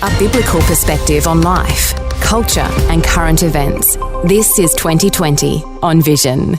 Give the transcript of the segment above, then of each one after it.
A biblical perspective on life, culture and current events. This is 2020 on Vision.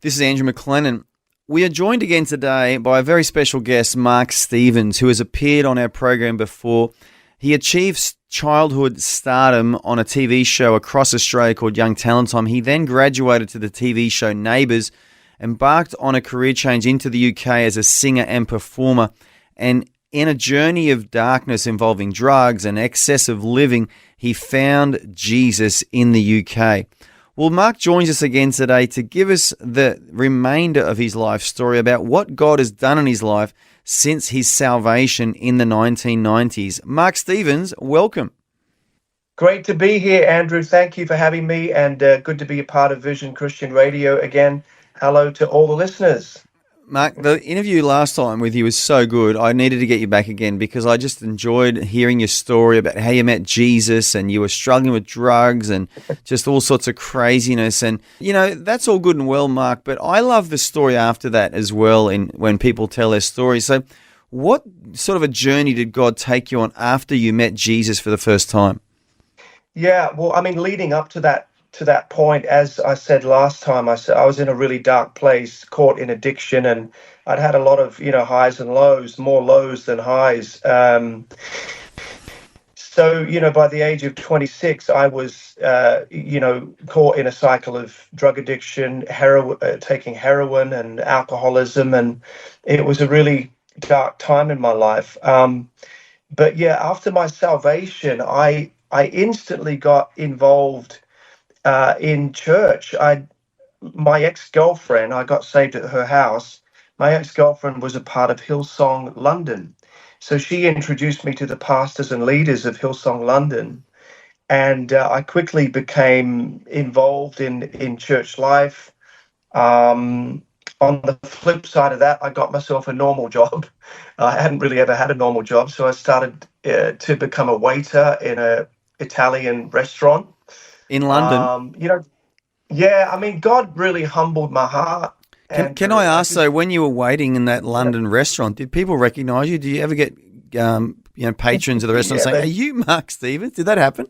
This is Andrew McLennan. We are joined again today by a very special guest, Mark Stevens, who has appeared on our program before. He achieved childhood stardom on a TV show across Australia called Young Talent Time. He then graduated to the TV show Neighbours, embarked on a career change into the UK as a singer and performer, and in a journey of darkness involving drugs and excessive living, he found Jesus in the UK. Well, Mark joins us again today to give us the remainder of his life story about what God has done in his life since his salvation in the 1990s. Mark Stevens, welcome. Great to be here, Andrew. Thank you for having me, and good to be a part of Vision Christian Radio again. Hello to all the listeners. Mark, the interview last time with you was so good. I needed to get you back again because I just enjoyed hearing your story about how you met Jesus and you were struggling with drugs and just all sorts of craziness. And, you know, that's all good and well, Mark, but I love the story after that as well when people tell their story. So what sort of a journey did God take you on after you met Jesus for the first time? Yeah, well, I mean, leading up to that point, as I said last time, I was in a really dark place, caught in addiction, and I'd had a lot of, highs and lows, more lows than highs. So, by the age of 26, I was, caught in a cycle of drug addiction, taking heroin and alcoholism, and it was a really dark time in my life. But yeah, after my salvation, I instantly got involved in church. My ex-girlfriend, I got saved at her house. My ex-girlfriend was a part of Hillsong London. So she introduced me to the pastors and leaders of Hillsong London. And I quickly became involved in church life. On the flip side of that, I got myself a normal job. I hadn't really ever had a normal job. So I started to become a waiter in an Italian restaurant. In London? Yeah, I mean, God really humbled my heart. Can I ask, though, when you were waiting in that London restaurant, did people recognise you? Did you ever get, patrons of the restaurant saying, "Are you Mark Stevens?" Did that happen?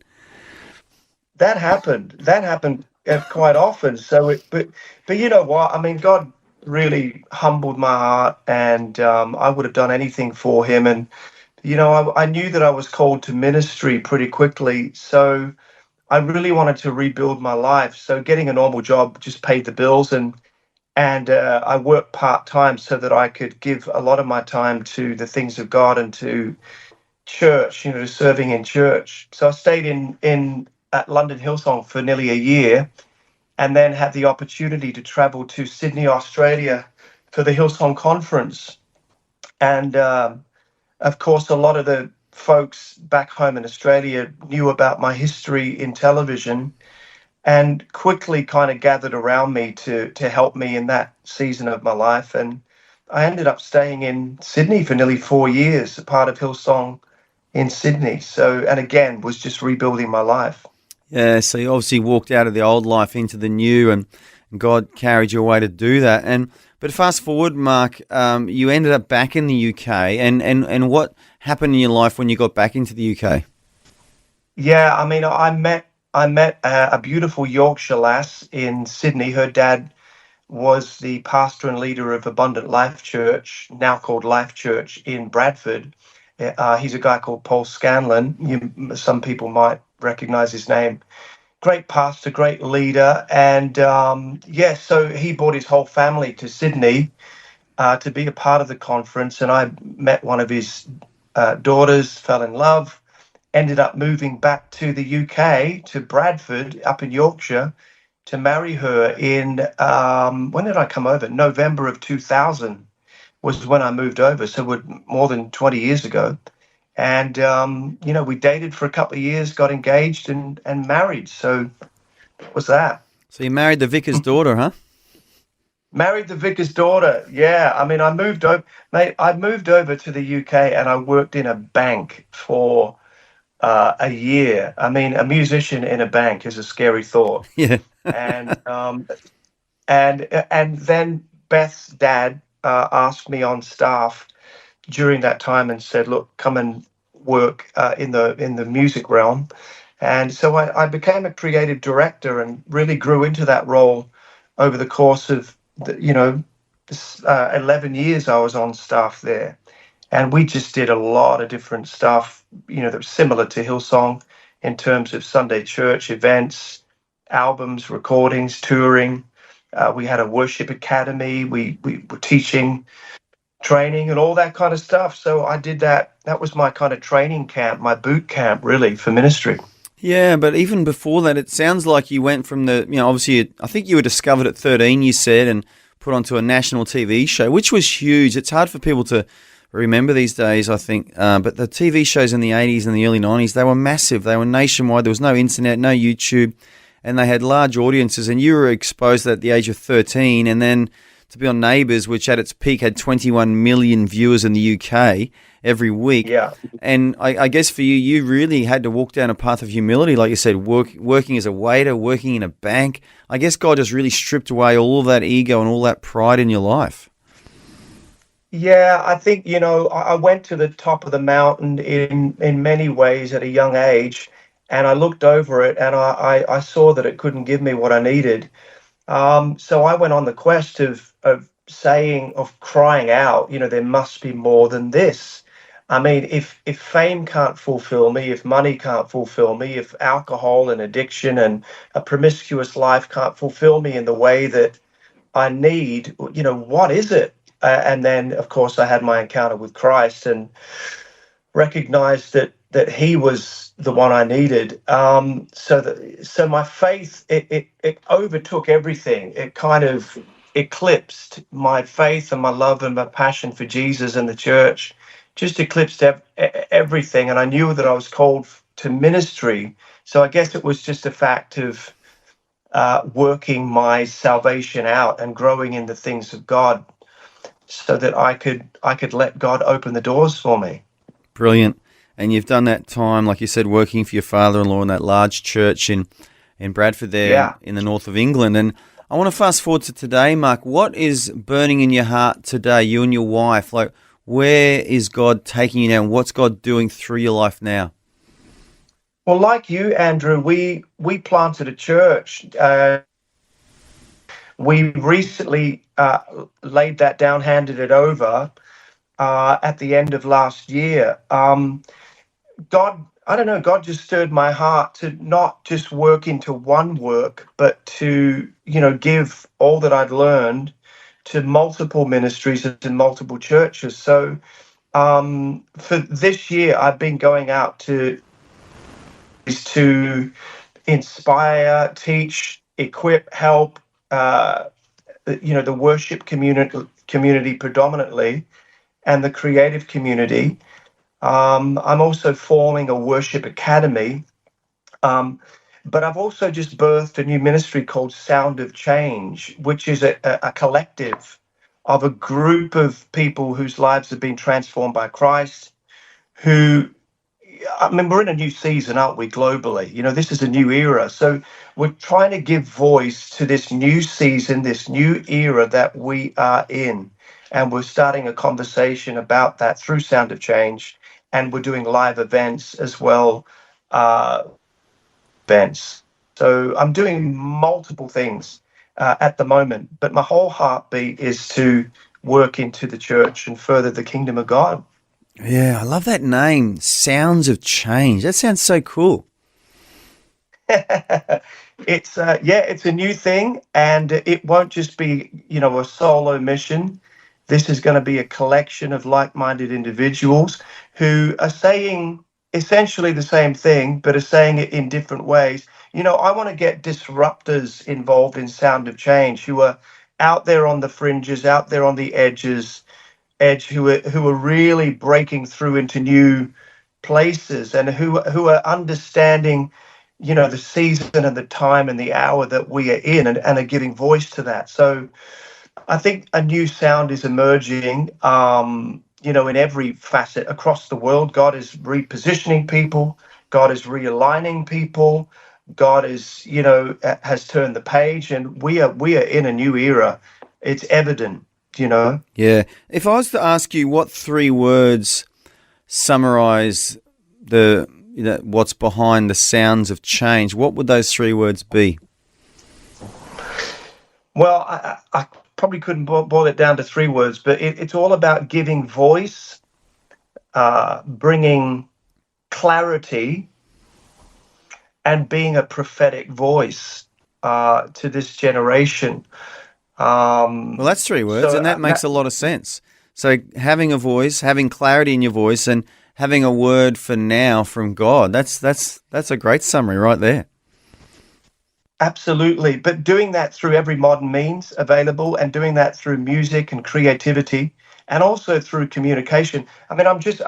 That happened. Quite often. So, but you know what? I mean, God really humbled my heart, and I would have done anything for Him. And I knew that I was called to ministry pretty quickly, so I really wanted to rebuild my life. So getting a normal job just paid the bills, and I worked part-time so that I could give a lot of my time to the things of God and to church, to serving in church. So I stayed at London Hillsong for nearly a year, and then had the opportunity to travel to Sydney, Australia for the Hillsong conference. And of course, a lot of the folks back home in Australia knew about my history in television and quickly kind of gathered around me to help me in that season of my life. And I ended up staying in Sydney for nearly 4 years, a part of Hillsong in Sydney. So, and again, was just rebuilding my life. Yeah, so you obviously walked out of the old life into the new, and God carried you away to do that. But fast forward, Mark, you ended up back in the UK, and what happened in your life when you got back into the UK? Yeah, I mean, I met a beautiful Yorkshire lass in Sydney. Her dad was the pastor and leader of Abundant Life Church, now called Life Church in Bradford. He's a guy called Paul Scanlon. Some people might recognize his name. Great pastor, great leader. And so he brought his whole family to Sydney to be a part of the conference. And I met one of his daughters, fell in love, ended up moving back to the UK, to Bradford, up in Yorkshire, to marry her in, when did I come over? November of 2000 was when I moved over. So we're more than 20 years ago. And, we dated for a couple of years, got engaged and married. So what was that? So you married the vicar's daughter, huh? Married the vicar's daughter. Yeah. I mean, I moved over to the UK and I worked in a bank for a year. I mean, a musician in a bank is a scary thought. Yeah. And then Beth's dad asked me on staff during that time and said, "Look, come and work in the music realm, and so I became a creative director and really grew into that role over the course of 11 years I was on staff there. And we just did a lot of different stuff, that was similar to Hillsong in terms of Sunday church events, albums, recordings, touring. We had a worship academy. We were teaching, training, and all that kind of stuff. So I did that. That was my kind of training camp, my boot camp, really, for ministry. Yeah, but even before that, it sounds like you went from obviously, I think you were discovered at 13, you said, and put onto a national TV show, which was huge. It's hard for people to remember these days, I think. But the TV shows in the 80s and the early 90s, they were massive. They were nationwide. There was no internet, no YouTube, and they had large audiences. And you were exposed at the age of 13, and then to be on Neighbours, which at its peak had 21 million viewers in the UK every week. Yeah. And I guess for you, you really had to walk down a path of humility, like you said, working as a waiter, working in a bank. I guess God just really stripped away all of that ego and all that pride in your life. Yeah, I think, I went to the top of the mountain in many ways at a young age, and I looked over it and I saw that it couldn't give me what I needed. So I went on the quest of crying out, there must be more than this. I mean, if fame can't fulfill me, if money can't fulfill me, if alcohol and addiction and a promiscuous life can't fulfill me in the way that I need, what is it? And then, of course, I had my encounter with Christ and recognized that he was the one I needed. So my faith, it overtook everything. It kind of eclipsed my faith and my love and my passion for Jesus and the church, just eclipsed everything. And I knew that I was called to ministry. So I guess it was just a fact of working my salvation out and growing in the things of God, so that I could let God open the doors for me. Brilliant. And you've done that time, like you said, working for your father-in-law in that large church in Bradford there in the north of England. And I want to fast forward to today, Mark. What is burning in your heart today, you and your wife? Like, where is God taking you now? And what's God doing through your life now? Well, like you, Andrew, we planted a church. We recently laid that down, handed it over at the end of last year. God just stirred my heart to not just work into one work, but to, give all that I'd learned to multiple ministries and multiple churches. So for this year, I've been going out to inspire, teach, equip, help, the worship community predominantly, and the creative community. I'm also forming a worship academy, but I've also just birthed a new ministry called Sound of Change, which is a collective of a group of people whose lives have been transformed by Christ, we're in a new season, aren't we, globally? This is a new era. So we're trying to give voice to this new season, this new era that we are in. And we're starting a conversation about that through Sound of Change. And we're doing live events as well, events. So I'm doing multiple things at the moment. But my whole heartbeat is to work into the church and further the kingdom of God. Yeah, I love that name, Sounds of Change. That sounds so cool. It's a new thing, and it won't just be, a solo mission. This is going to be a collection of like-minded individuals who are saying essentially the same thing, but are saying it in different ways. I want to get disruptors involved in Sound of Change who are out there on the fringes, out there on the edge, who are really breaking through into new places, and who are understanding, the season and the time and the hour that we are in, and are giving voice to that. So I think a new sound is emerging, in every facet across the world. God is repositioning people. God is realigning people. God is, has turned the page, and we are in a new era. It's evident. Yeah. If I was to ask you what 3 words summarize what's behind the sounds of change, what would those 3 words be? Well, I probably couldn't boil it down to 3 words, but it's all about giving voice, bringing clarity, and being a prophetic voice to this generation. Well, that's 3 words, and that makes a lot of sense. So having a voice, having clarity in your voice, and having a word for now from God, that's a great summary right there. Absolutely. But doing that through every modern means available, and doing that through music and creativity, and also through communication. I mean, I've just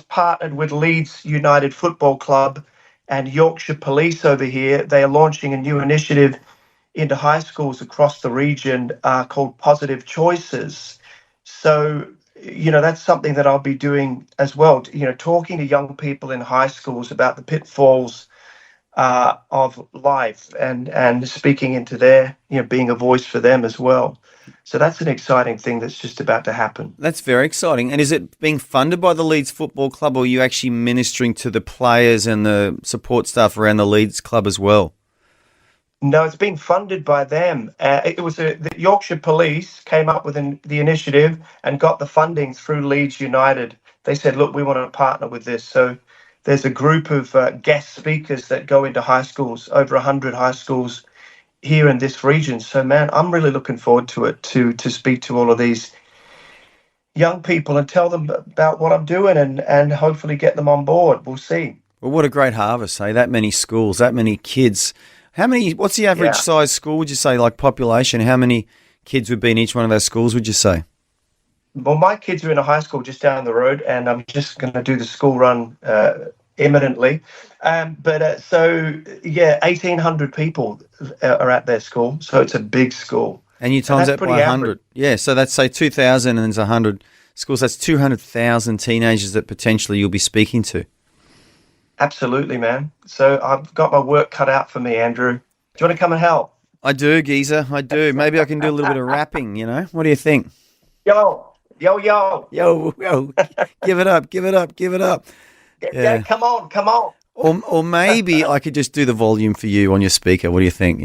partnered with Leeds United Football Club and Yorkshire Police over here. They are launching a new initiative into high schools across the region called Positive Choices. So, that's something that I'll be doing as well, talking to young people in high schools about the pitfalls of life, and speaking into their, being a voice for them as well. So that's an exciting thing that's just about to happen. That's very exciting. And is it being funded by the Leeds Football Club, or are you actually ministering to the players and the support staff around the Leeds club as well? No, it's being funded by them. It was the Yorkshire Police came up with the initiative and got the funding through Leeds United. They said, look, we want to partner with this. So there's a group of guest speakers that go into high schools, over 100 high schools here in this region. So, man, I'm really looking forward to it, to speak to all of these young people and tell them about what I'm doing, and hopefully get them on board. We'll see. Well, what a great harvest, hey? That many schools, that many kids. What's the average size school, would you say, like population? How many kids would be in each one of those schools, would you say? Well, my kids are in a high school just down the road, and I'm just going to do the school run imminently. 1,800 people are at their school, so it's a big school. And you times that by 100. Yeah, so that's, say, 2,000 and there's 100 schools. That's 200,000 teenagers that potentially you'll be speaking to. Absolutely, man. So I've got my work cut out for me, Andrew. Do you want to come and help? I do, Geezer. I do. Maybe I can do a little bit of rapping, What do you think? Yo. Yo. Give it up. Yeah, come on. Or maybe I could just do the volume for you on your speaker. What do you think,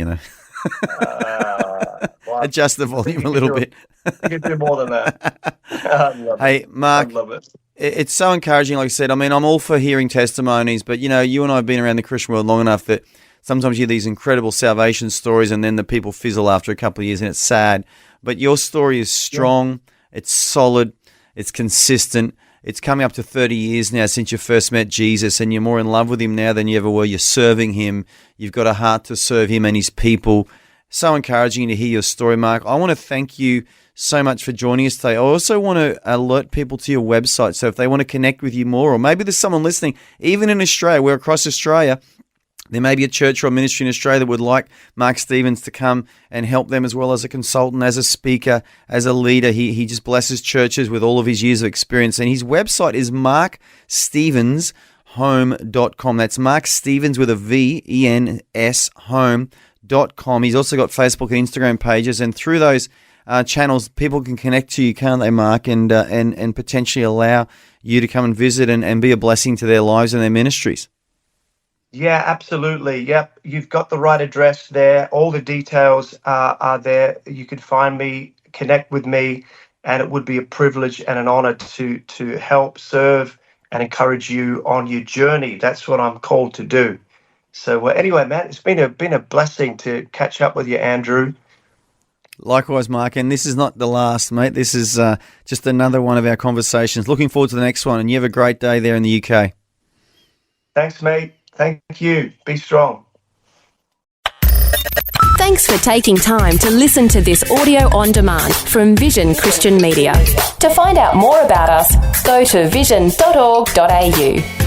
Well, adjust the volume a little bit. You can do more than that. I love Hey, Mark, I love it. It's so encouraging, like I said. I mean, I'm all for hearing testimonies, but, you and I have been around the Christian world long enough that sometimes you hear these incredible salvation stories and then the people fizzle after a couple of years, and it's sad. But your story is strong, it's solid, it's consistent. It's coming up to 30 years now since you first met Jesus, and you're more in love with him now than you ever were. You're serving him. You've got a heart to serve him and his people. So encouraging to hear your story, Mark. I want to thank you so much for joining us today. I also want to alert people to your website. So if they want to connect with you more, or maybe there's someone listening, even in Australia, we're across Australia, there may be a church or a ministry in Australia that would like Mark Stevens to come and help them, as well as a consultant, as a speaker, as a leader. He just blesses churches with all of his years of experience. And his website is markstevenshome.com. That's Mark Stevens with a V-E-N-S home.com. He's also got Facebook and Instagram pages. And through those channels, people can connect to you, can't they, Mark, and potentially allow you to come and visit and be a blessing to their lives and their ministries. Yeah, absolutely. Yep, you've got the right address there. All the details are there. You can find me, connect with me, and it would be a privilege and an honor to help, serve, and encourage you on your journey. That's what I'm called to do. So anyway, man, it's been a blessing to catch up with you, Andrew. Likewise, Mark, and this is not the last, mate. This is just another one of our conversations. Looking forward to the next one, and you have a great day there in the UK. Thanks, mate. Thank you. Be strong. Thanks for taking time to listen to this audio on demand from Vision Christian Media. To find out more about us, go to vision.org.au.